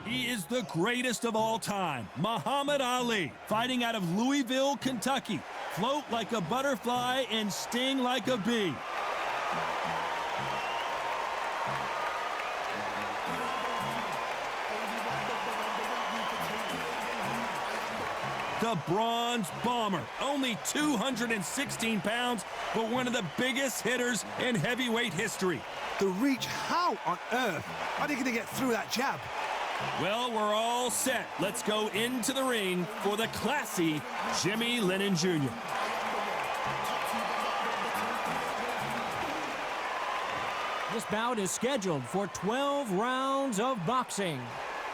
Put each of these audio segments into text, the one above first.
He is the greatest of all time, Muhammad Ali, fighting out of Louisville, Kentucky. Float like a butterfly and sting like a bee. The Bronze Bomber, only 216 pounds, but one of the biggest hitters in heavyweight history. The reach, how on earth are they going to get through that jab? Well, we're all set. Let's go into the ring for the classy Jimmy Lennon Jr. This bout is scheduled for 12 rounds of boxing.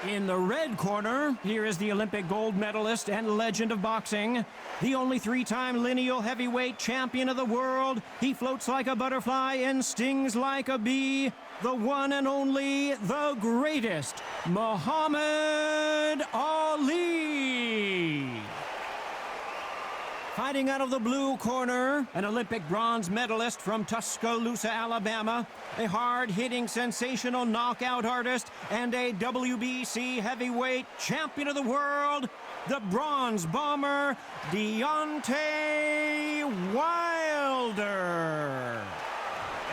In the red corner, here is the Olympic gold medalist and legend of boxing, the only three-time lineal heavyweight champion of the world. He floats like a butterfly and stings like a bee. The one and only, the greatest, Muhammad Ali. Fighting out of the blue corner, an Olympic bronze medalist from Tuscaloosa, Alabama, a hard-hitting, sensational knockout artist, and a WBC heavyweight champion of the world, the Bronze Bomber, Deontay Wilder.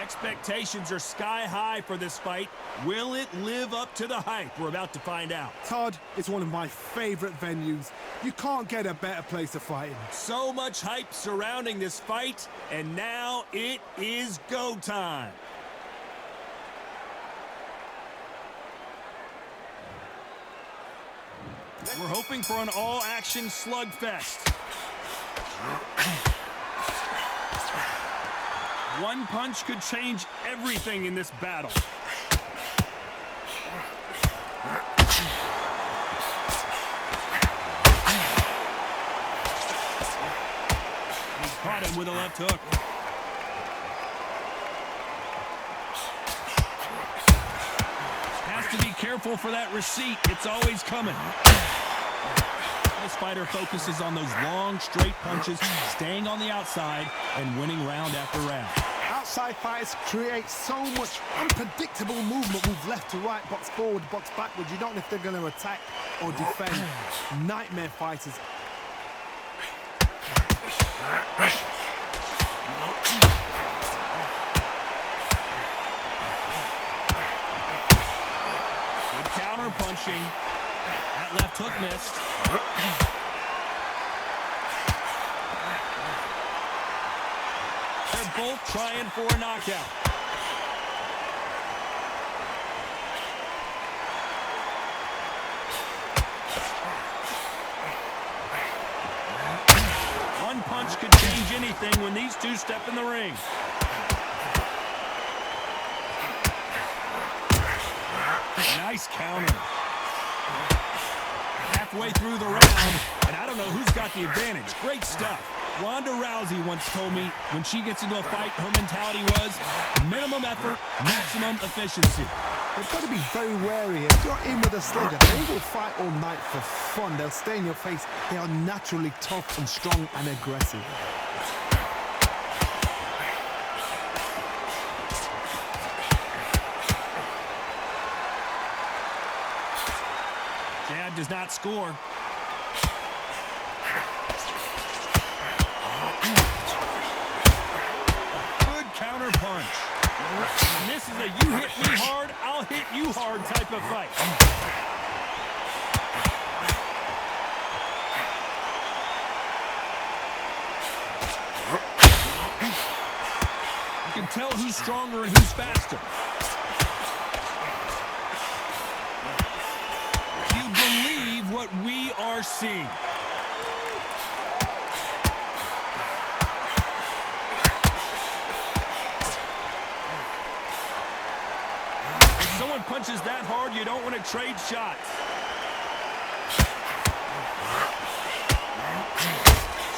Expectations are sky high for this fight. Will it live up to the hype? We're about to find out. Todd, it's one of my favorite venues. You can't get a better place to fight in. So much hype surrounding this fight, and now it is go time. We're hoping for an all-action slugfest. One punch could change everything in this battle. He's caught him with a left hook. Has to be careful for that receipt. It's always coming. This fighter focuses on those long, straight punches, staying on the outside and winning round after round. Outside fighters create so much unpredictable movement. Move left to right, box forward, box backwards. You don't know if they're going to attack or defend. Nightmare fighters. Good counter punching. That left hook missed. They're both trying for a knockout. One punch could change anything when these two step in the ring. Nice counter. Halfway through the round, and I don't know who's got the advantage. Great stuff. Ronda Rousey once told me when she gets into a fight, her mentality was minimum effort, maximum efficiency. They've got to be very wary. If you're in with a slugger, they will fight all night for fun. They'll stay in your face. They are naturally tough and strong and aggressive. Jab does not score. Good counter punch. And this is a you hit me hard, I'll hit you hard type of fight. You can tell who's stronger and who's faster. What we are seeing. If someone punches that hard, you don't want to trade shots.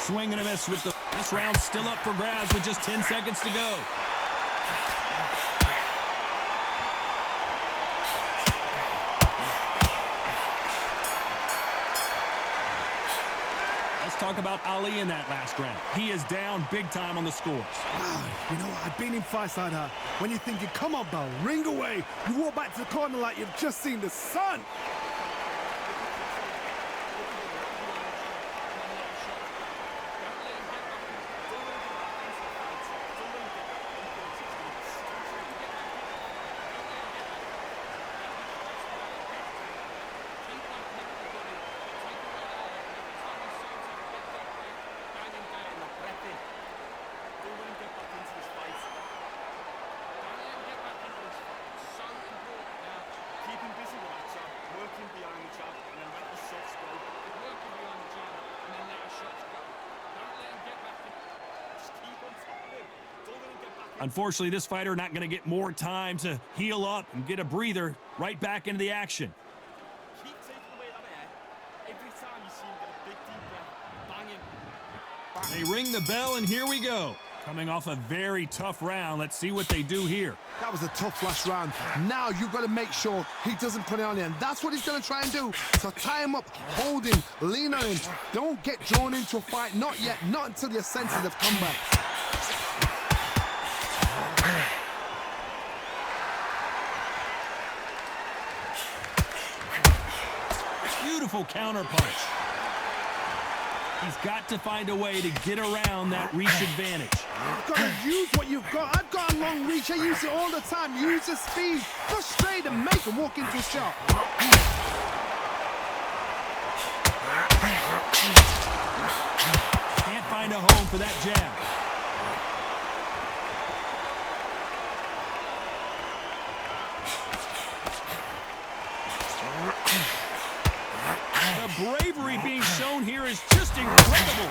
Swing and a miss with this round still up for grabs with just 10 seconds to go. Talk about Ali in that last round. He is down big time on the scores. Wow, you know what? I've been in fights like that. When you're thinking, come on, Bell, ring away. You walk back to the corner like you've just seen the sun. Unfortunately, this fighter not going to get more time to heal up and get a breather. Right back into the action. Keep taking away that air. Every time you see him get a big deep breath, bang him. They ring the bell, and here we go. Coming off a very tough round. Let's see what they do here. That was a tough last round. Now you've got to make sure he doesn't put it on you, and that's what he's going to try and do. So tie him up, hold him, lean on him. Don't get drawn into a fight. Not yet. Not until your senses have come back. Beautiful counter punch. He's got to find a way to get around that reach advantage. You've got to use what you've got. I've got a long reach. I use it all the time. Use the speed. Go straight and make him walk into a shot. Can't find a home for that jab. The bravery being shown here is just incredible.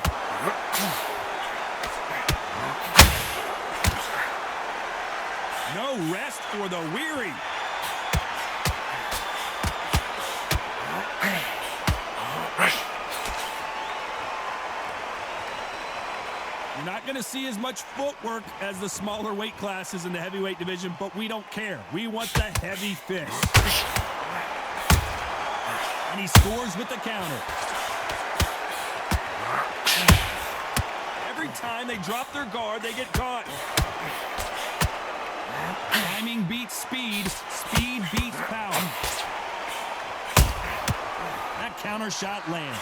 No rest for the weary. You're not going to see as much footwork as the smaller weight classes in the heavyweight division, but we don't care. We want the heavy fist. And he scores with the counter. Every time they drop their guard, they get caught. Timing beats speed. Speed beats power. That counter shot lands.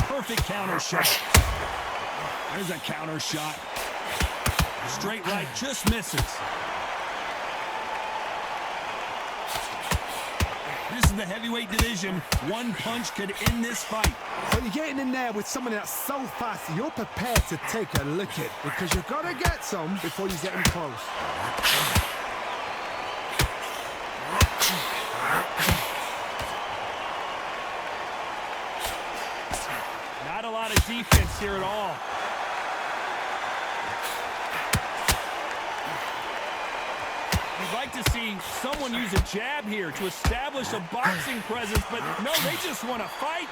Perfect counter shot. There's a counter shot. Straight right, just misses. This is the heavyweight division. One punch could end this fight. When you're getting in there with somebody that's so fast, you're prepared to take a licking because you've got to get some before you get in close. Not a lot of defense here at all. You'd like to see someone use a jab here to establish a boxing presence, but no, they just want to fight.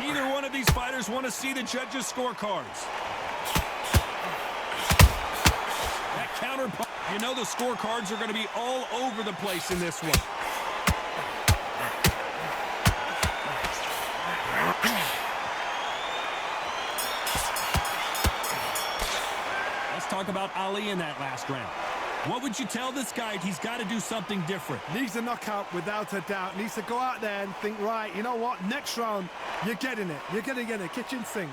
Neither one of these fighters want to see the judges' scorecards. That counter punch, you know the scorecards are going to be all over the place in this one. Talk about Ali in that last round. What would you tell this guy? He's got to do something different. Needs a knockout without a doubt. Needs to go out there and think, right, you know what? Next round, you're getting it. You're going to get it. Kitchen sink.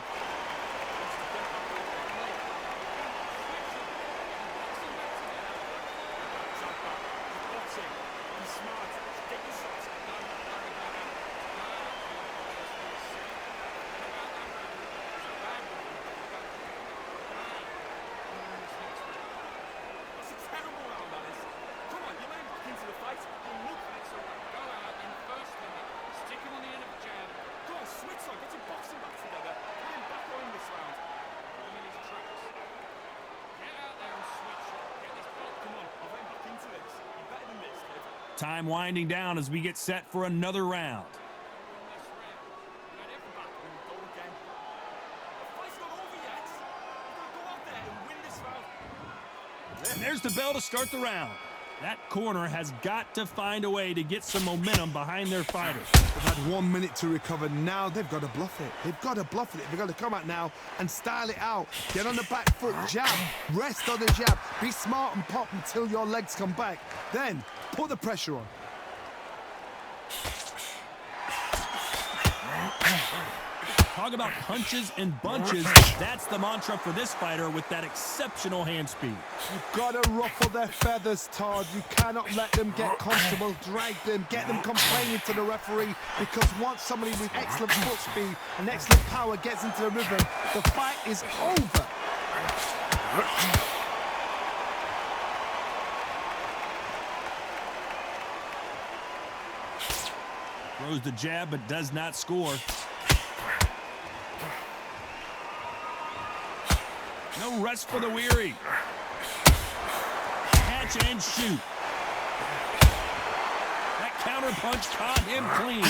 Time winding down as we get set for another round. And there's the bell to start the round. That corner has got to find a way to get some momentum behind their fighters. They've had 1 minute to recover. Now they've got to bluff it. They've got to bluff it. They've got to come out now and style it out. Get on the back foot, jab, rest on the jab. Be smart and pop until your legs come back. Then put the pressure on. Talk about punches and bunches. That's the mantra for this fighter with that exceptional hand speed. You've got to ruffle their feathers, Todd. You cannot let them get comfortable. Drag them, get them complaining to the referee, because once somebody with excellent foot speed and excellent power gets into the rhythm, the fight is over. Throws the jab but does not score. No rest for the weary. Catch and shoot. That counter punch caught him clean.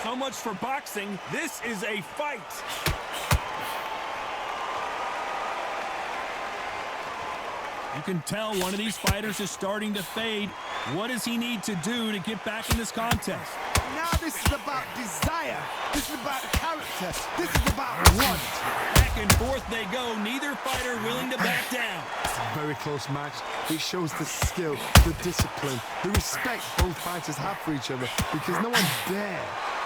So much for boxing. This is a fight. You can tell one of these fighters is starting to fade. What does he need to do to get back in this contest? Now this is about desire. This is about character. This is about want. Back and forth they go. Neither fighter willing to back down. It's a very close match. It shows the skill, the discipline, the respect both fighters have for each other, because no one dare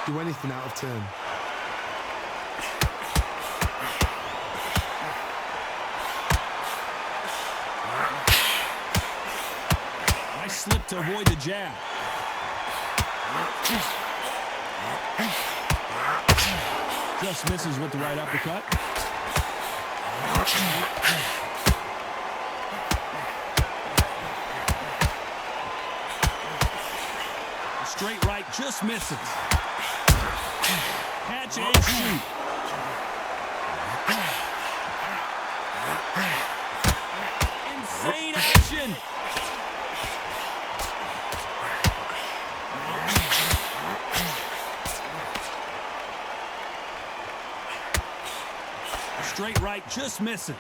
do anything out of turn. Nice slip to avoid the jab. Just misses with the right uppercut. The straight right just misses. Catch and shoot. Insane action. Straight right just misses.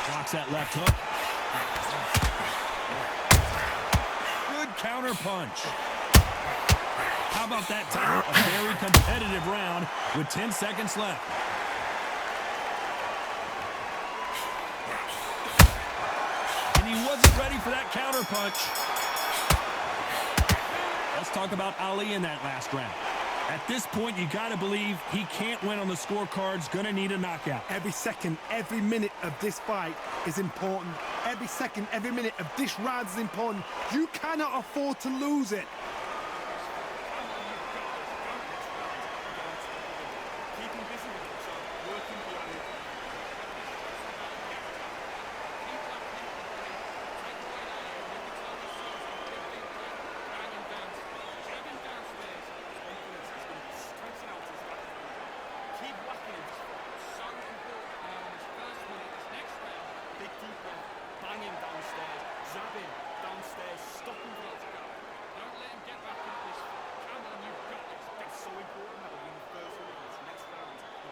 Blocks that left hook. Good counter punch. How about that time? A very competitive round with 10 seconds left. And he wasn't ready for that counter punch. Let's talk about Ali in that last round. At this point, you got to believe he can't win on the scorecards. Going to need a knockout. Every second, every minute of this fight is important. Every second, every minute of this round is important. You cannot afford to lose it.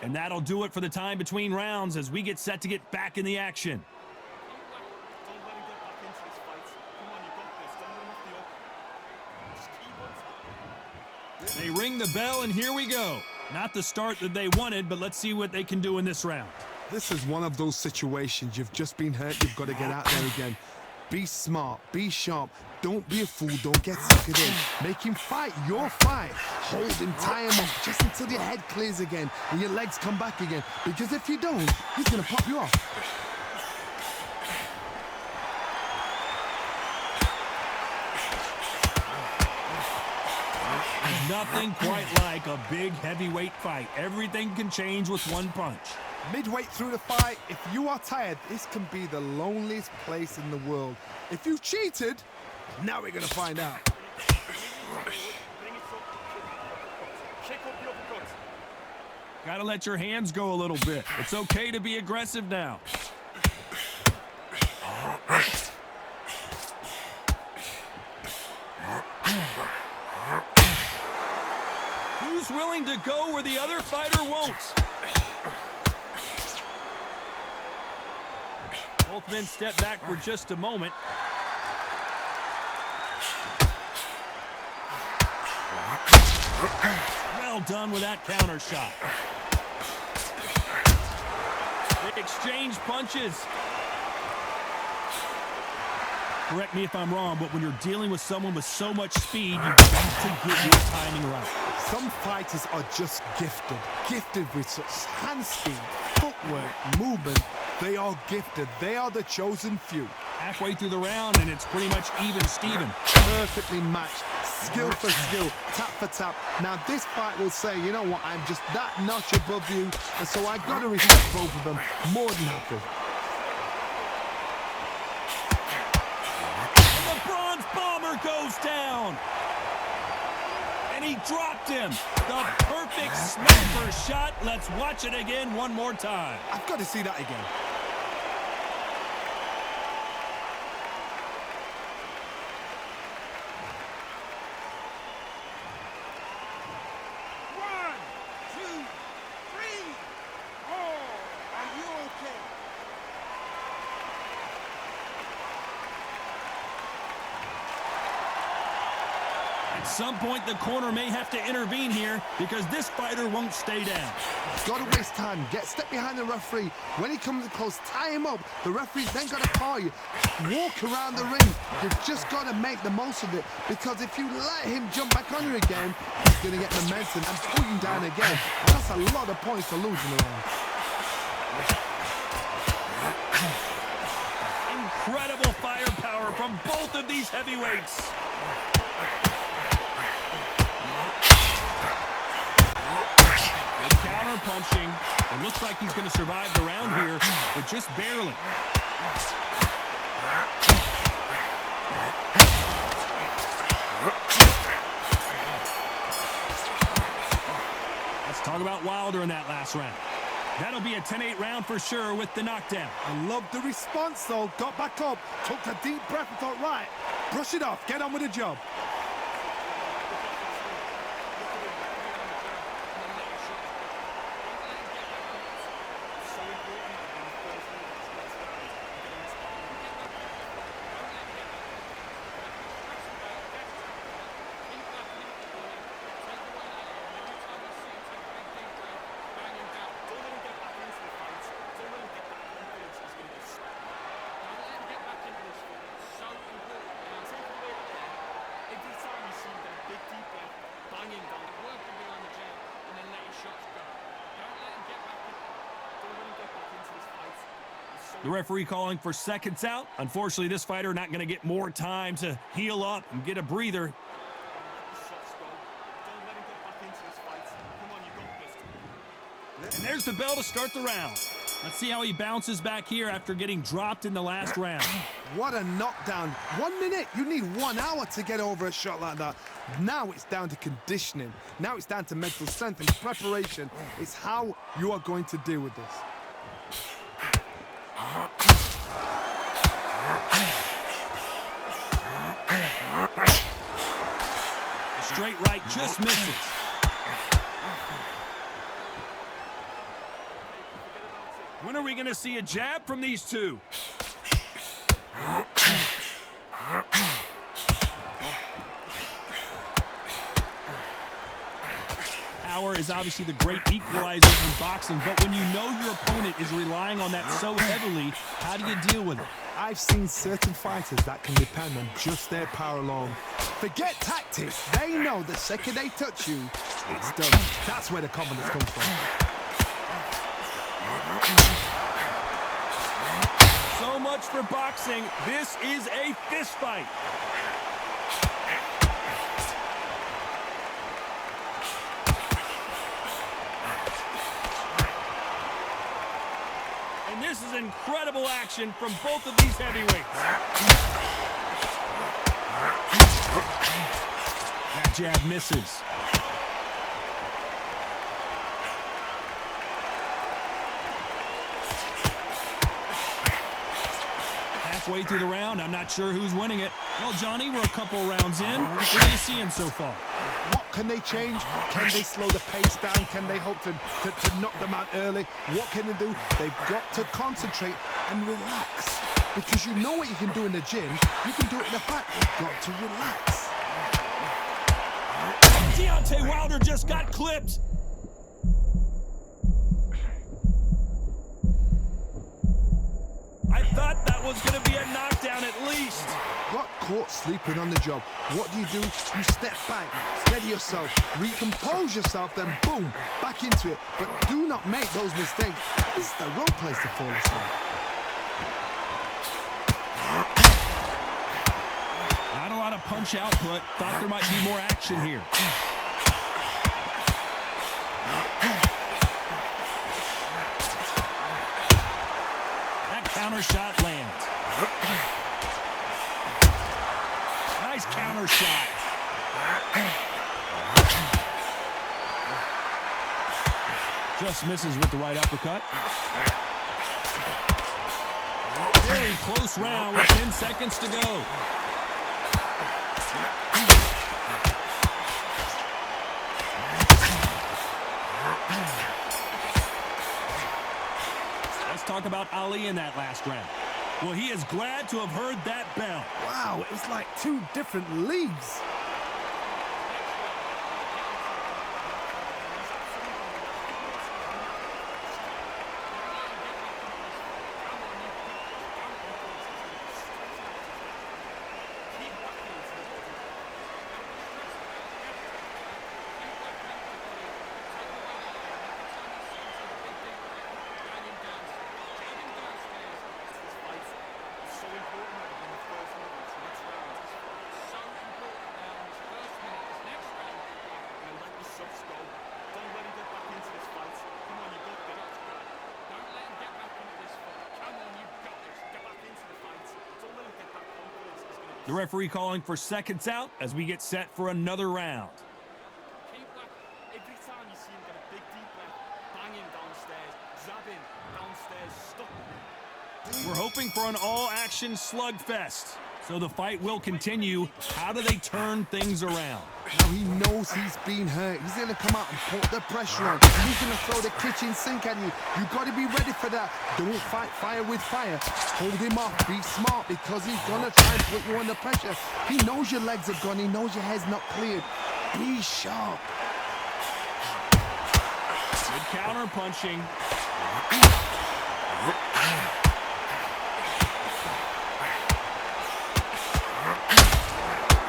And that'll do it for the time between rounds as we get set to get back in the action. They ring the bell, and here we go. Not the start that they wanted, but let's see what they can do in this round. This is one of those situations. You've just been hurt. You've got to get out there again. Be smart. Be sharp. Don't be a fool. Don't get suckered in. Make him fight your fight. Hold him, tie him up just until your head clears again and your legs come back again. Because if you don't, he's going to pop you off. Nothing quite like a big heavyweight fight. Everything can change with one punch. Midway through the fight, if you are tired, this can be the loneliest place in the world. If you cheated, now we're going to find out. Gotta let your hands go a little bit. It's okay to be aggressive now. Who's willing to go where the other fighter won't? Both men step back for just a moment. Well done with that counter shot. They exchange punches. Correct me if I'm wrong, but when you're dealing with someone with so much speed, you've got to get your timing right. Some fighters are just gifted with such hand speed, footwork, movement, They are gifted. They are the chosen few. Halfway through the round, and it's pretty much even Steven. Perfectly matched. Skill for skill, tap for tap. Now this fight will say, you know what, I'm just that notch above you, and so I gotta respect both of them more than happy. And the bronze bomber goes down. And he dropped him. The perfect sniper shot. Let's watch it again one more time. I've got to see that again. At some point, the corner may have to intervene here because this fighter won't stay down. Gotta waste time. Get step behind the referee. When he comes close, tie him up. The referee's then gotta call you. Walk around the ring. You've just gotta make the most of it, because if you let him jump back on you again, he's gonna get momentum and pull you down again. And that's a lot of points to lose in the round. Incredible firepower from both of these heavyweights. Counter punching. It looks like he's going to survive the round here, but just barely. Let's talk about Wilder in that last round. That'll be a 10-8 round for sure with the knockdown. I love the response though. Got back up, took a deep breath and thought, right, brush it off, get on with the job. The referee calling for seconds out. Unfortunately, this fighter not going to get more time to heal up and get a breather. And there's the bell to start the round. Let's see how he bounces back here after getting dropped in the last round. What a knockdown. 1 minute, you need 1 hour to get over a shot like that. Now it's down to conditioning. Now it's down to mental strength and preparation. It's how you are going to deal with this. The straight right just misses. When are we going to see a jab from these two? Power is obviously the great equalizer in boxing, but when you know your opponent is relying on that so heavily, how do you deal with it? I've seen certain fighters that can depend on just their power alone. Forget tactics. They know the second they touch you, it's done. That's where the confidence comes from. So much for boxing. This is a fist fight. And this is incredible action from both of these heavyweights. That jab misses. Halfway through the round, I'm not sure who's winning it. Well, Johnny, we're a couple rounds in. What are you seeing so far? What can they change? Can they slow the pace down? Can they hope to knock them out early? What can they do? They've got to concentrate and relax. Because you know what you can do in the gym, you can do it in the fight. You've got to relax. Deontay Wilder just got clipped. I thought that was going to be a knockdown at least. Got caught sleeping on the job. What do? You step back, steady yourself, recompose yourself, then boom, back into it. But do not make those mistakes. This is the wrong place to fall asleep. Not a lot of punch output. Thought there might be more action here. That counter shot lands. Nice counter shot. Just misses with the right uppercut. Very close round with 10 seconds to go. Let's talk about Ali in that last round. Well, he is glad to have heard that bell. Wow, it's like two different leagues. The referee calling for seconds out as we get set for another round. Keep that. Every time you see him get a big deep breath, banging downstairs, zapping downstairs, stuck. We're hoping for an all-action slugfest. So the fight will continue. How do they turn things around? Now he knows he's been hurt. He's going to come out and put the pressure on. He's going to throw the kitchen sink at you. You got to be ready for that. Don't fight fire with fire. Hold him off. Be smart because he's going to try and put you under pressure. He knows your legs are gone. He knows your head's not cleared. Be sharp. Good counter punching.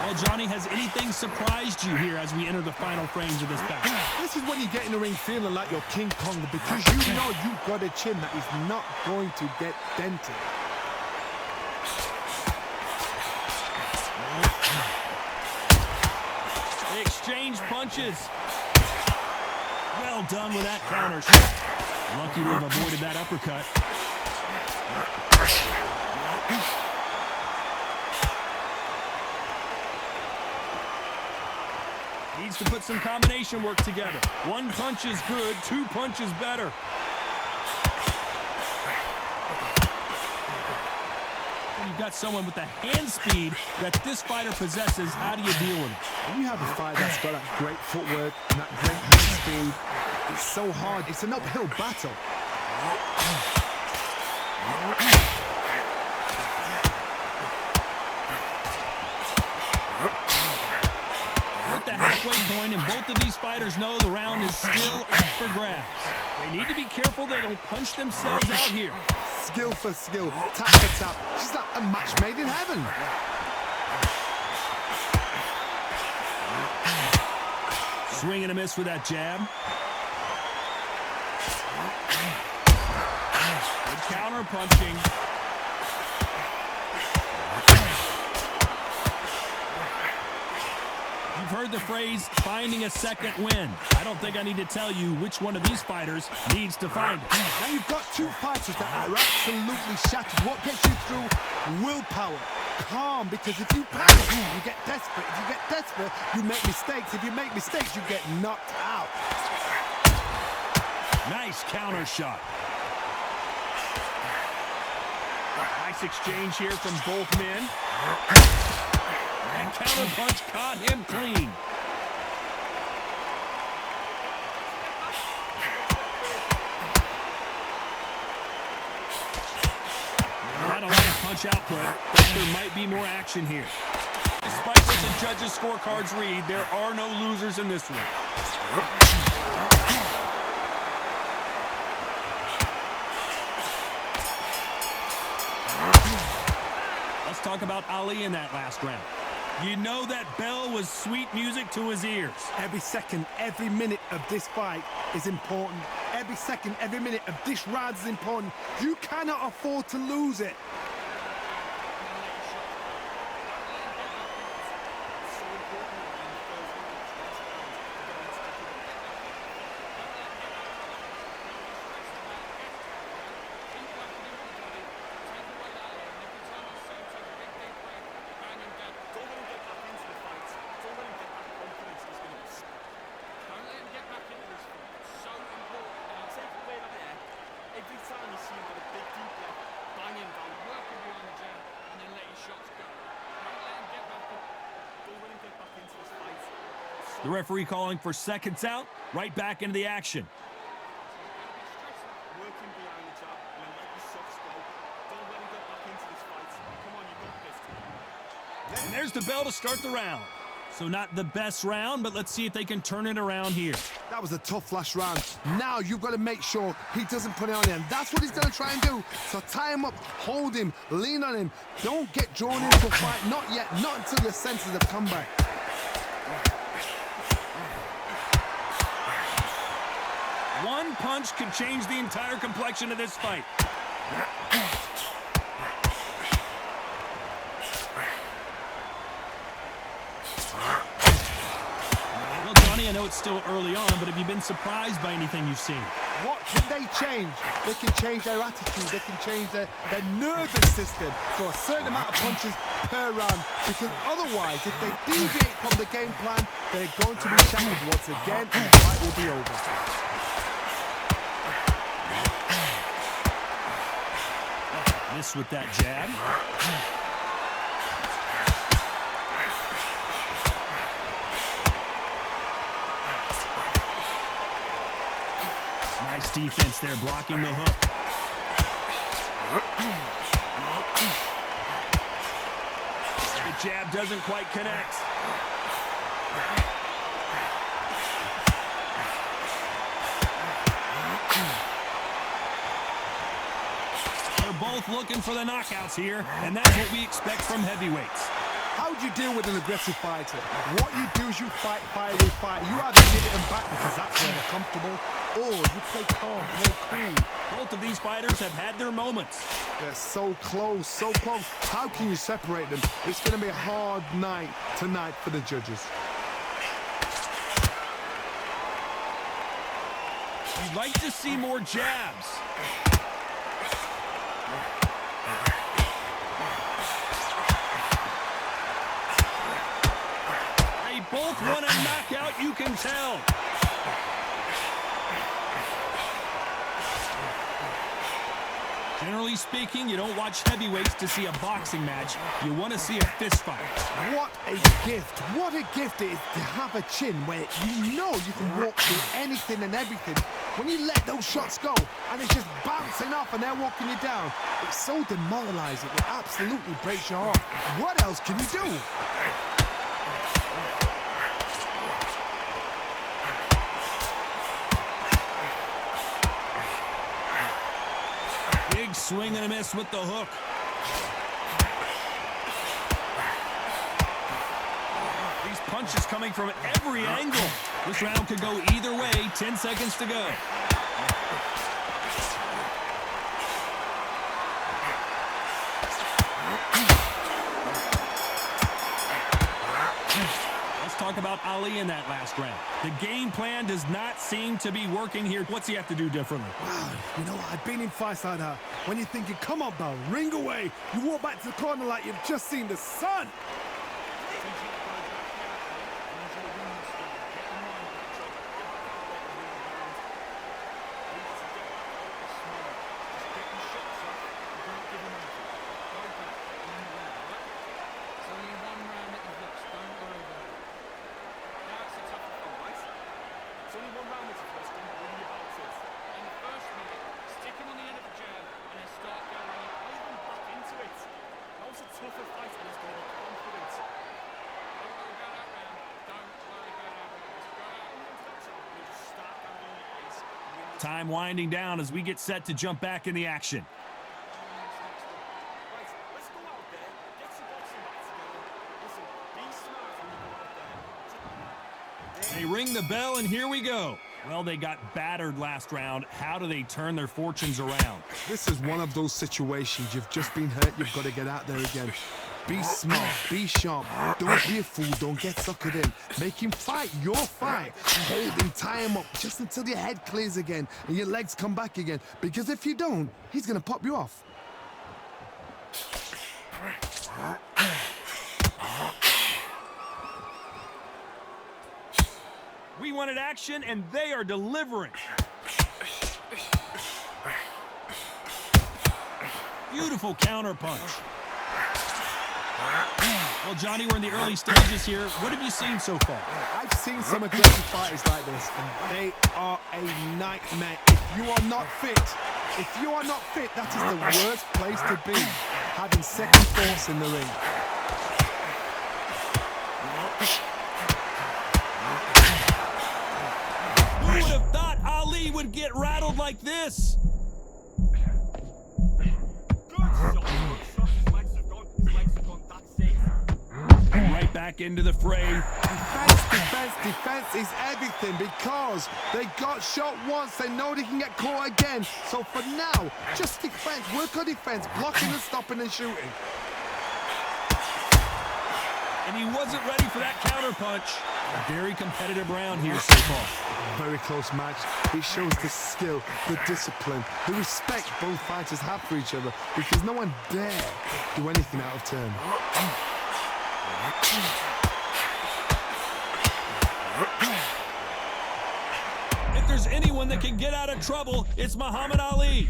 Well, Johnny, has anything surprised you here as we enter the final frames of this battle? This is when you get in the ring feeling like you're King Kong because you know you've got a chin that is not going to get dented. They exchange punches. Well done with that counter shot. Lucky to have avoided that uppercut. Needs to put some combination work together. One punch is good, two punches better. When you've got someone with the hand speed that this fighter possesses, how do you deal with it? When you have a fighter that's got that great footwork and that great hand speed, it's so hard. It's an uphill battle. Halfway point, and both of these fighters know the round is still up for grabs. They need to be careful they don't punch themselves out here. Skill for skill, tap for tap. She's like a match made in heaven. Swing and a miss with that jab. Good counter punching. You've heard the phrase, finding a second win. I don't think I need to tell you which one of these fighters needs to find it. Now you've got two fighters that are absolutely shattered. What gets you through? Willpower. Calm, because if you panic, you get desperate. If you get desperate, you make mistakes. If you make mistakes, you get knocked out. Nice counter shot. Nice exchange here from both men. That counter punch caught him clean. Not a lot of punch output, but there might be more action here. Despite what the judges' scorecards read, there are no losers in this one. talk about Ali in that last round. You know that bell was sweet music to his ears. Every second, every minute of this fight is important. Every second, every minute of this round is important. You cannot afford to lose it. The referee calling for seconds out, right back into the action. Working behind the jab and then let your shots go. Don't let him get back into this fight. Come on, you got this. And there's the bell to start the round. So not the best round, but let's see if they can turn it around here. That was a tough last round. Now you've got to make sure he doesn't put it on him. That's what he's going to try and do. So tie him up, hold him, lean on him. Don't get drawn into a fight. Not yet. Not until your senses have come back. One punch could change the entire complexion of this fight. Well, Johnny, I know it's still early on, but have you been surprised by anything you've seen? What can they change? They can change their attitude. They can change their nervous system for a certain amount of punches per round. Because otherwise, if they deviate from the game plan, they're going to be shattered once again, and the fight will be over. Miss with that jab. Nice defense there, blocking the hook. The jab doesn't quite connect. Both looking for the knockouts here, and that's what we expect from heavyweights. How do you deal with an aggressive fighter? What you do is you fight, fire, you fight. You either give it them back because that's where they're comfortable, or you play calm, play cool. Both of these fighters have had their moments. They're so close, so close. How can you separate them? It's going to be a hard night tonight for the judges. You'd like to see more jabs. Both want a knockout, you can tell. Generally speaking, you don't watch heavyweights to see a boxing match. You want to see a fist fight. What a gift. What a gift it is to have a chin where you know you can walk through anything and everything. When you let those shots go and it's just bouncing off and they're walking you down, it's so demoralizing. It absolutely breaks your heart. What else can you do? Big swing and a miss with the hook. These punches coming from every angle. This round could go either way. 10 seconds to go. Let's talk about Ali in that last round. The game plan does not seem to be working here. What's he have to do differently? Wow, you know what? I've been in fights like that. When you're thinking, come on, bro, ring away. You walk back to the corner like you've just seen the sun. Time winding down as we get set to jump back in the action. Let's go out there, get some Ring the bell, and here we go. Well, they got battered last round. How do they turn their fortunes around? This is one of those situations. You've just been hurt. You've got to get out there again. Be smart. Be sharp. Don't be a fool. Don't get suckered in. Make him fight your fight. Hold him, tie him up just until your head clears again and your legs come back again. Because if you don't, he's going to pop you off. We wanted action, and they are delivering. Beautiful counter punch. Well, Johnny, we're in the early stages here. What have you seen so far? I've seen some aggressive fighters like this, and they are a nightmare. If you are not fit, that is the worst place to be, having second thoughts in the ring. Who would have thought Ali would get rattled like this? Right back into the fray. Defense is everything because they got shot once. They know they can get caught again. So for now, just defense. Work on defense, blocking and stopping and shooting. And he wasn't ready for that counter punch. A very competitive round here so far. Very close match. It shows the skill, the discipline, the respect both fighters have for each other because no one dare do anything out of turn. If there's anyone that can get out of trouble, it's Muhammad Ali.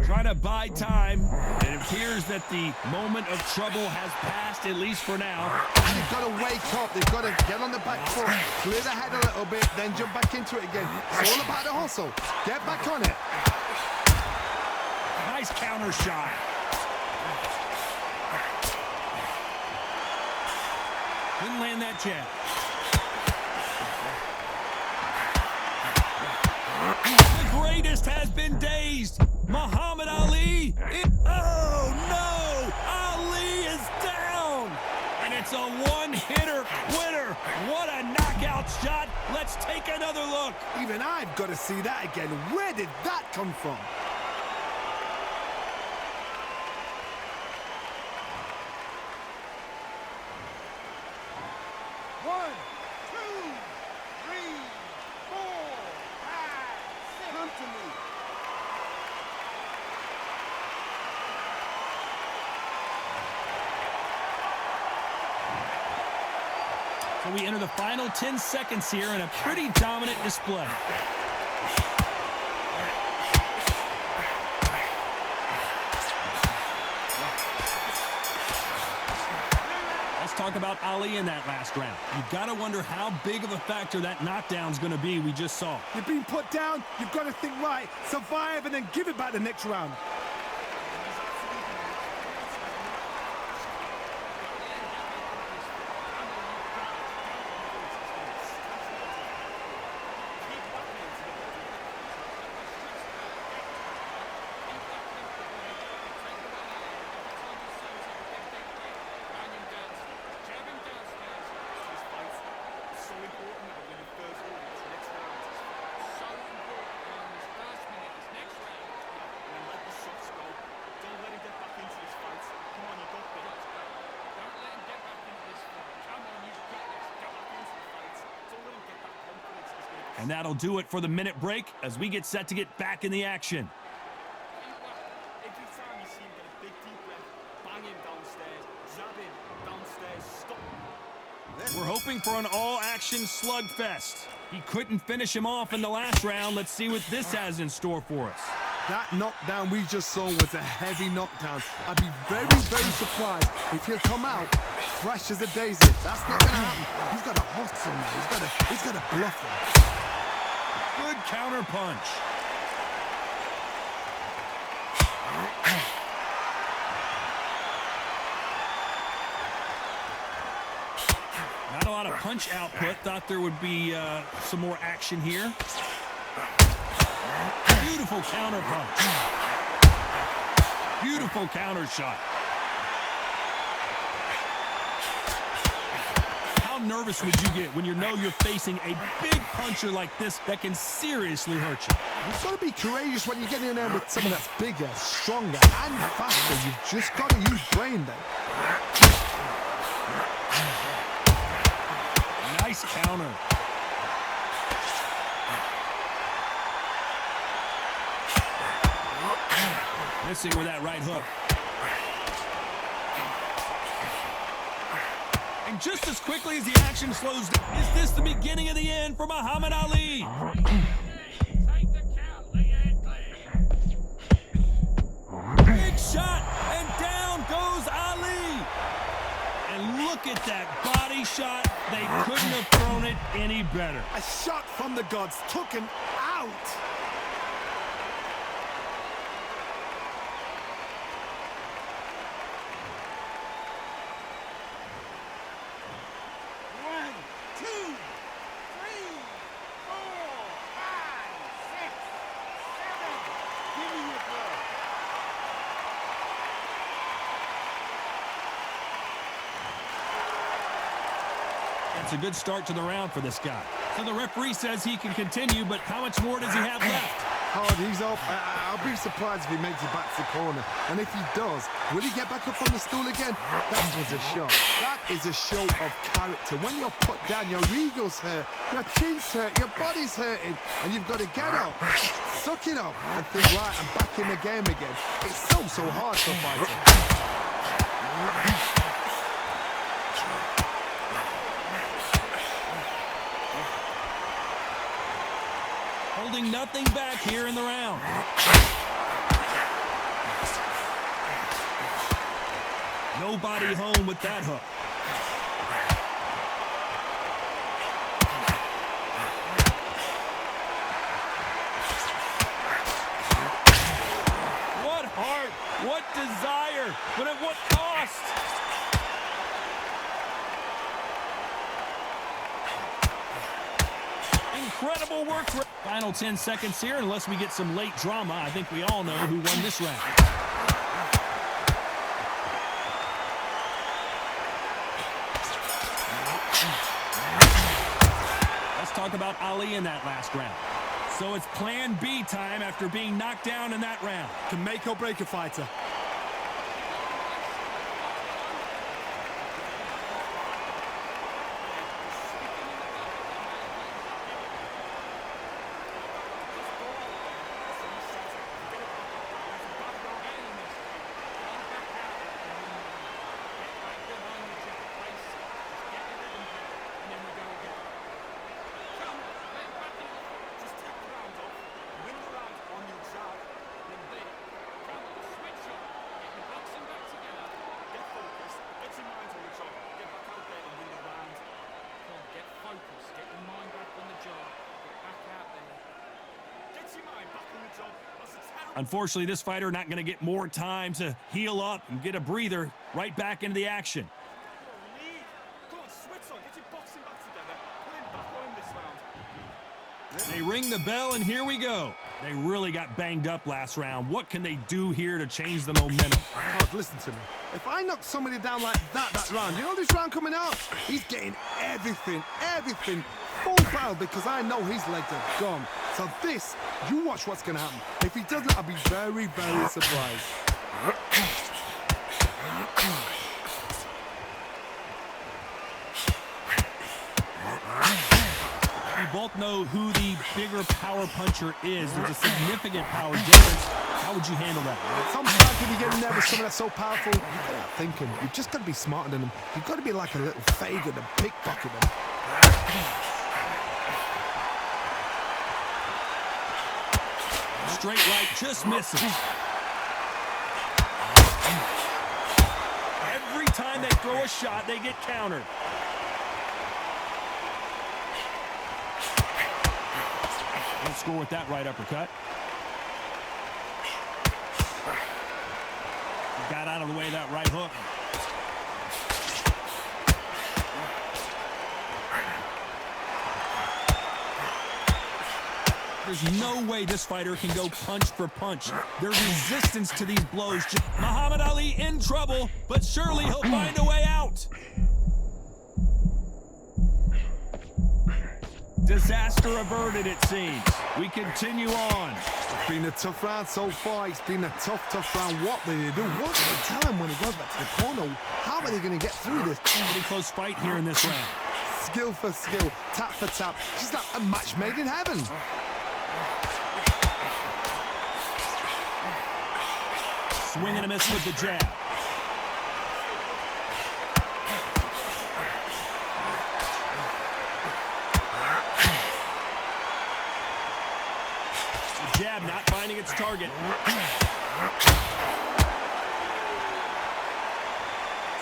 Trying to buy time. It appears that the moment of trouble has passed, at least for now. They've got to wake up. They've got to get on the back foot, clear the head a little bit, then jump back into it again. It's all about the hustle. Get back on it. Nice counter shot. Didn't land that jab. The greatest has been dazed. Muhammad Ali. Oh, no. Ali is down. And it's a one-hitter winner. What a knockout shot. Let's take another look. Even I've got to see that again. Where did that come from? One, two, three, four, five, six. Come to me. So we enter the final 10 seconds here in a pretty dominant display. Let's talk about Ali in that last round. You've got to wonder how big of a factor that knockdown's going to be we just saw. You've been put down. You've got to think right, survive, and then give it back the next round. And that'll do it for the minute break as we get set to get back in the action. Every time you see him get a big deep breath, bang him downstairs, jab him downstairs, stop. We're hoping for an all-action slugfest. He couldn't finish him off in the last round. Let's see what this has in store for us. That knockdown we just saw was a heavy knockdown. I'd be very, very surprised if he'll come out fresh as a daisy. That's not going to happen. He's got to hustle now. He's got to bluff him. Good counter punch. Not a lot of punch output. Thought there would be some more action here. Beautiful counter punch. Beautiful counter shot. nervous would you get when you know you're facing a big puncher like this that can seriously hurt you? You've got to be courageous when you get in there with someone that's bigger, stronger, and faster. You've just got to use brain then. Nice counter. Missing with that right hook. And just as quickly as the action slows down, is this the beginning of the end for Muhammad Ali? Take the count, lineal. Big shot, and down goes Ali. And look at that body shot. They couldn't have thrown it any better. A shot from the gods took him out. It's a good start to the round for this guy. So the referee says he can continue, but how much more does he have left? Hard, he's up. I'll be surprised if he makes it back to the corner. And if he does, will he get back up on the stool again? That was a shot. That is a show of character. When you're put down, your ego's hurt, your chin's hurt, your body's hurting, and you've got to get up, suck it up, and think, right, I'm back in the game again. It's so hard for a fighter. Holding nothing back here in the round. Nobody home with that hook. What heart, what desire, but at what cost? Incredible work. Final 10 seconds here, unless we get some late drama. I think we all know who won this round. Let's talk about Ali in that last round. So it's plan B time after being knocked down in that round. Can make or break a fighter. Unfortunately, this fighter not going to get more time to heal up and get a breather. Right back into the action. They ring the bell, and here we go. They really got banged up last round. What can they do here to change the momentum? God, listen to me. If I knock somebody down like that round, you know this round coming out? He's getting everything, full barrel, because I know his legs are gone. So this, you watch what's going to happen. If he doesn't, I'll be very surprised. We both know who the bigger power puncher is. There's a significant power difference. How would you handle that? Sometimes when you get in there with someone that's so powerful, you've got to thinking. You've just got to be smarter than them. You've got to be like a little Fagan and pickpocket them. Straight right, just misses. Every time they throw a shot, they get countered. Don't score with that right uppercut. Got out of the way of that right hook. There's no way this fighter can go punch for punch. Their resistance to these blows. Muhammad Ali in trouble, but surely he'll find a way out. Disaster averted, it seems. We continue on. It's been a tough round so far. It's been a tough round. What do they do? What do they tell him when he goes back to the corner? How are they going to get through this? Pretty close fight here in this round. Skill for skill, tap for tap. She's like a match made in heaven. Swing and a miss with the jab. The jab not finding its target.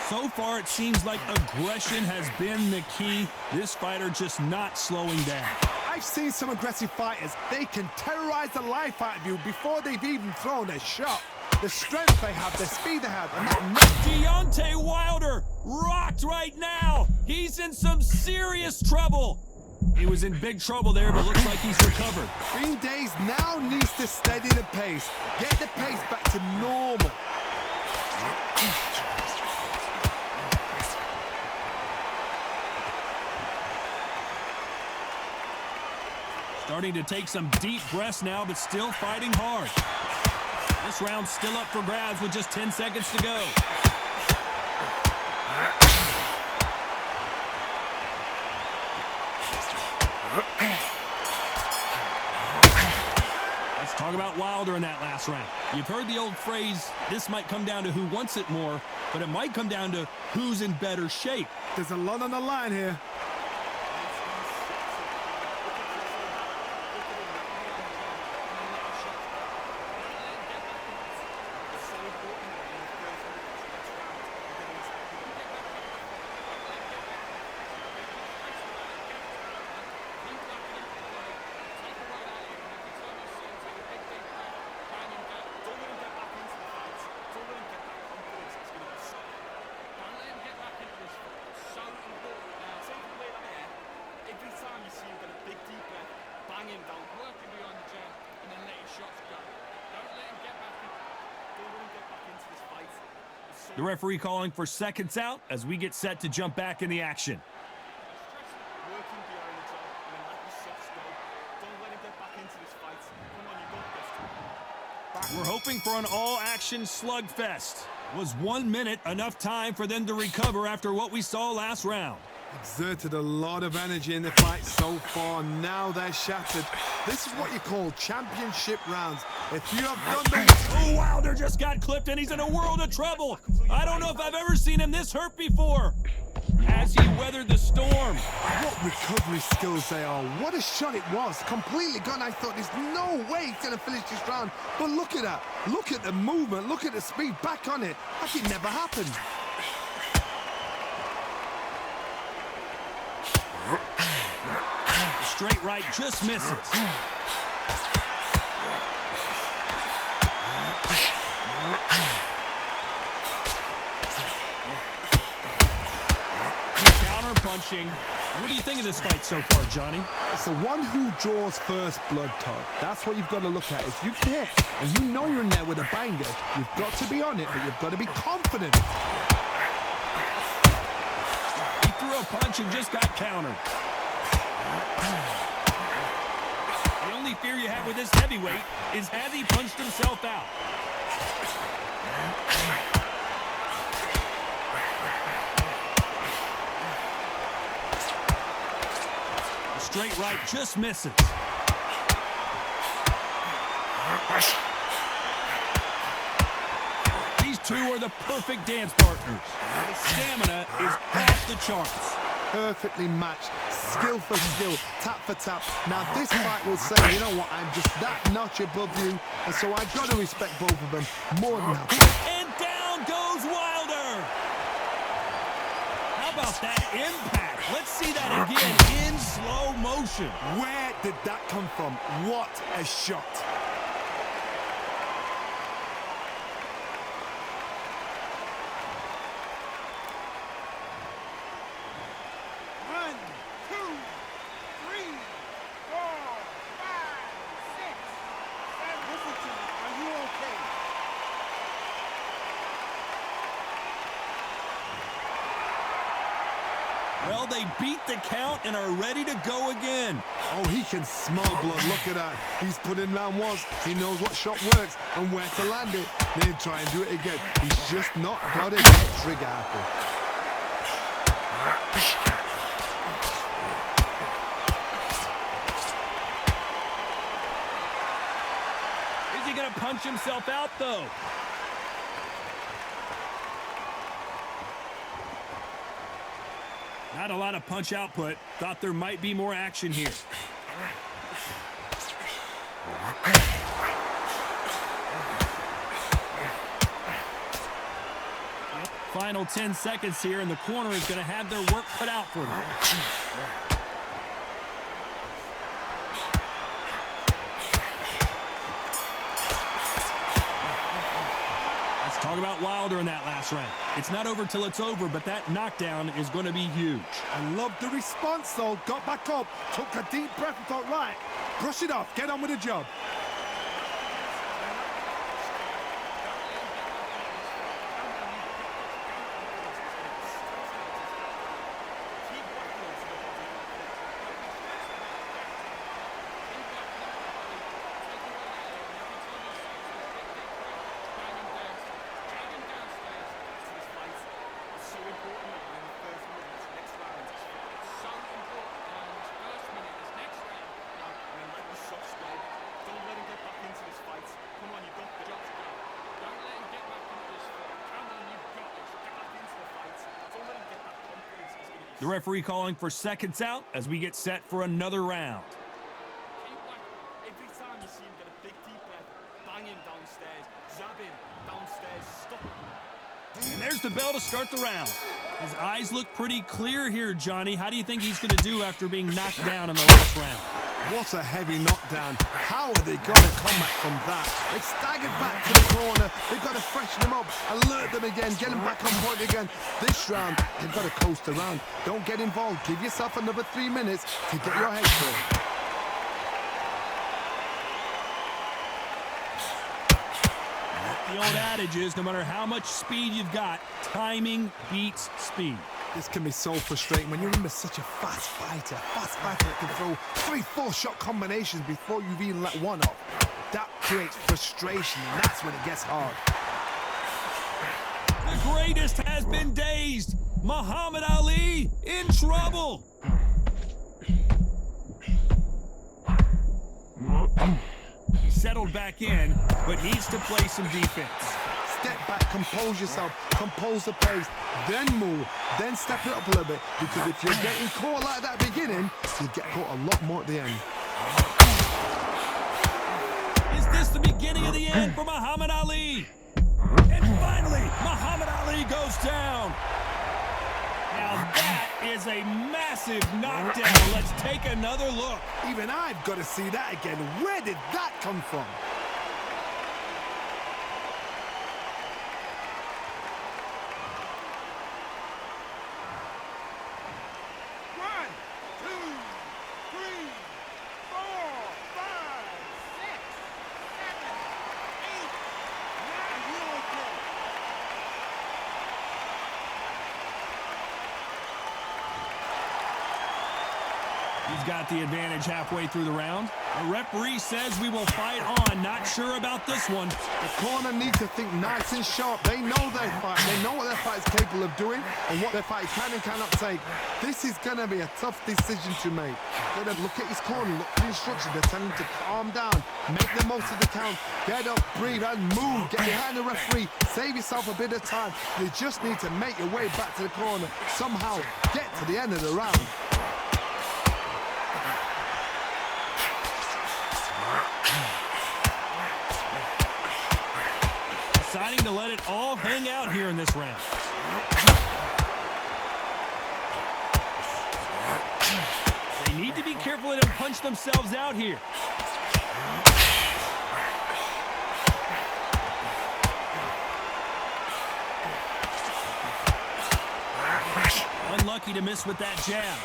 So far, it seems like aggression has been the key. This fighter just not slowing down. I've seen some aggressive fighters. They can terrorize the life out of you before they've even thrown a shot. The strength they have, the speed they have, and that... Deontay Wilder rocked right now. He's in some serious trouble. He was in big trouble there, but looks like he's recovered. Green Days now needs to steady the pace. Get the pace back to normal. Starting to take some deep breaths now, but still fighting hard. This round's still up for grabs with just 10 seconds to go. Let's talk about Wilder in that last round. You've heard the old phrase, this might come down to who wants it more, but it might come down to who's in better shape. There's a lot on the line here. The referee calling for seconds out as we get set to jump back in the action. We're hoping for an all-action slugfest. Was 1 minute enough time for them to recover after what we saw last round? Exerted a lot of energy in the fight so far. Now they're shattered. This is what you call championship rounds. If you have done this... Oh, Wilder just got clipped and he's in a world of trouble. I don't know if I've ever seen him this hurt before. Has he weathered the storm? What recovery skills they are. What a shot it was. Completely gone. I thought there's no way he's going to finish this round. But look at that. Look at the movement. Look at the speed. Back on it. Like it never happened. Straight right just misses. Counter punching. What do you think of this fight so far, Johnny? It's the one who draws first blood, Todd. That's what you've got to look at. If you hit and you know you're in there with a banger, you've got to be on it, but you've got to be confident. He threw a punch and just got countered. The only fear you have with this heavyweight is has he punched himself out? The straight right just misses. These two are the perfect dance partners. The stamina is off the charts. Perfectly matched, skill for skill, tap for tap. Now this fight will say, you know what, I'm just that notch above you, and so I've got to respect both of them more than that. And down goes Wilder. How about that impact? Let's see that again in slow motion. Where did that come from? What a shot. Well, they beat the count and are ready to go again. Oh, he can smell blood. Look at that. He's put in round once. He knows what shot works and where to land it. Then try and do it again. He's just not got it. Trigger happy. Is he going to punch himself out, though? Not a lot of punch output. Thought there might be more action here. Final 10 seconds here, and the corner is going to have their work cut out for them. Let's talk about Wilder in that last round. It's not over till it's over, but that knockdown is going to be huge. I love the response, though. Got back up, took a deep breath and thought, right, brush it off, get on with the job. The referee calling for seconds out as we get set for another round. Every time you see him get a big deep breath, bang him downstairs, zap him downstairs, stop him. And there's the bell to start the round. His eyes look pretty clear here, Johnny. How do you think he's going to do after being knocked down in the last round? What a heavy knockdown. How are they going to come back from that? They staggered back to the corner. They've got to freshen them up, alert them again, get them back on point again. This round, they've got to coast around. Don't get involved. Give yourself another 3 minutes to get your head clear. The old adage is, no matter how much speed you've got, timing beats speed. This can be so frustrating when you're in with such a fast fighter that can throw 3-4 shot combinations before you've even let one off. That creates frustration, and that's when it gets hard. The greatest has been dazed. Muhammad Ali in trouble. He settled back in, but needs to play some defense. Step back, compose yourself, compose the pace, then move, then step it up a little bit, because if you're getting caught like that beginning, you'll get caught a lot more at the end. Is this the beginning of the end for Muhammad Ali? And finally, Muhammad Ali goes down. Now that is a massive knockdown. Let's take another look. Even I've got to see that again. Where did that come from? He's got the advantage halfway through the round. The referee says we will fight on. Not sure about this one. The corner needs to think nice and sharp. They know their fight. They know what their fight is capable of doing and what their fight can and cannot take. This is going to be a tough decision to make. Got to look at his corner, look at the instructions. They're telling him to calm down, make the most of the count, get up, breathe, and move. Get behind the referee. Save yourself a bit of time. You just need to make your way back to the corner. Somehow get to the end of the round. Deciding to let it all hang out here in this round. They need to be careful they don't punch themselves out here. Unlucky to miss with that jab.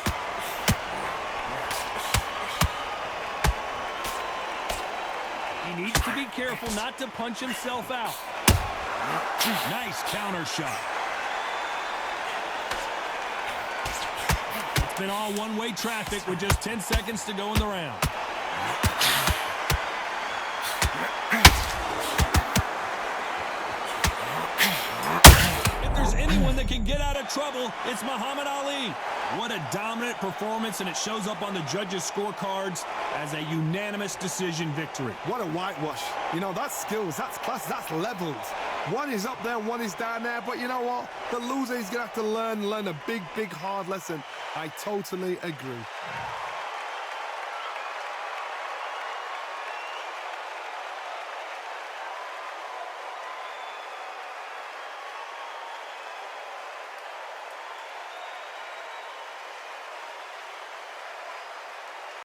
He needs to be careful not to punch himself out. Nice counter shot. It's been all one-way traffic with just 10 seconds to go in the round. If there's anyone that can get out of trouble, it's Muhammad Ali. What a dominant performance, and it shows up on the judges' scorecards as a unanimous decision victory. What a whitewash. You know, that's skills, that's class, that's levels. One is up there, one is down there, but you know what? The loser is going to have to learn a big, hard lesson. I totally agree.